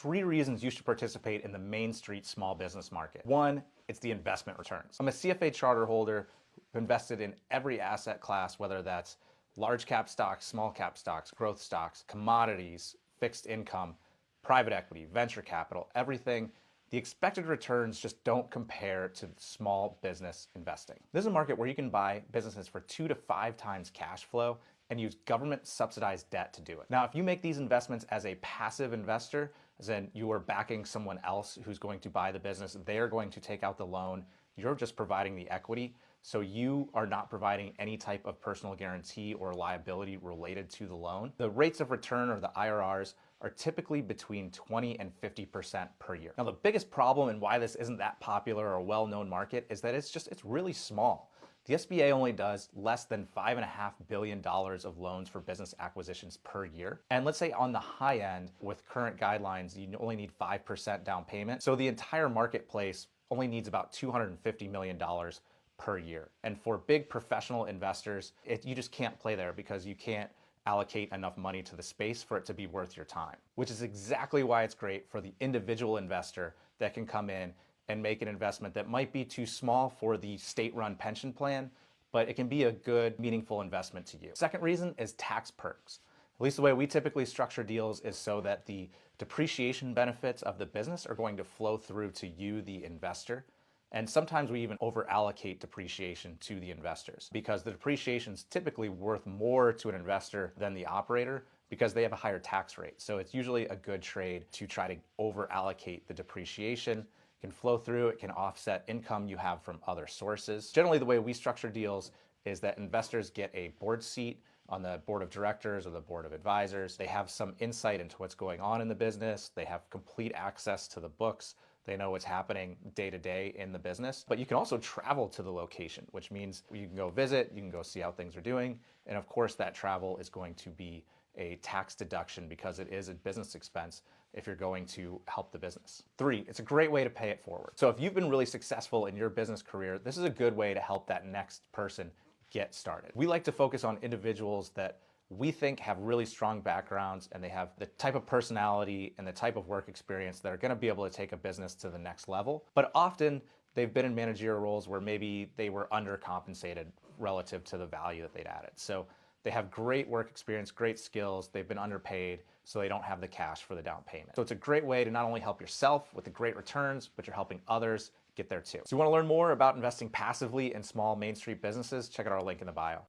three reasons you should participate in the Main Street small business market. One, it's the investment returns. I'm a CFA charter holder who invested in every asset class, whether that's large cap stocks, small cap stocks, growth stocks, commodities, fixed income, private equity, venture capital, everything. The expected returns just don't compare to small business investing. This is a market where you can buy businesses for 2 to 5 times cash flow and use government subsidized debt to do it. Now, if you make these investments as a passive investor, as in you are backing someone else who's going to buy the business, they're going to take out the loan, you're just providing the equity, so you are not providing any type of personal guarantee or liability related to the loan. The rates of return, or the IRRs, are typically between 20 and 50% per year. Now, the biggest problem and why this isn't that popular or well-known market is that it's really small. The SBA only does less than $5.5 billion of loans for business acquisitions per year. And let's say on the high end, with current guidelines, you only need 5% down payment. So the entire marketplace only needs about $250 million per year. And for big professional investors, you just can't play there because you can't allocate enough money to the space for it to be worth your time, which is exactly why it's great for the individual investor that can come in and make an investment that might be too small for the state-run pension plan, but it can be a good, meaningful investment to you. Second reason is tax perks. At least the way we typically structure deals is so that the depreciation benefits of the business are going to flow through to you, the investor. And sometimes we even over-allocate depreciation to the investors because the depreciation is typically worth more to an investor than the operator because they have a higher tax rate. So it's usually a good trade to try to over-allocate the depreciation. It can flow through, it can offset income you have from other sources. Generally, the way we structure deals is that investors get a board seat on the board of directors or the board of advisors. They have some insight into what's going on in the business. They have complete access to the books. They know what's happening day to day in the business. But you can also travel to the location, which means you can go visit, you can go see how things are doing. And of course, that travel is going to be a tax deduction because it is a business expense if you're going to help the business. 3, it's a great way to pay it forward. So if you've been really successful in your business career, this is a good way to help that next person get started. We like to focus on individuals that we think have really strong backgrounds and they have the type of personality and the type of work experience that are going to be able to take a business to the next level. But often they've been in managerial roles where maybe they were undercompensated relative to the value that they'd added. So they have great work experience, great skills, they've been underpaid, so they don't have the cash for the down payment. So it's a great way to not only help yourself with the great returns, but you're helping others get there too. So you want to learn more about investing passively in small Main Street businesses? Check out our link in the bio.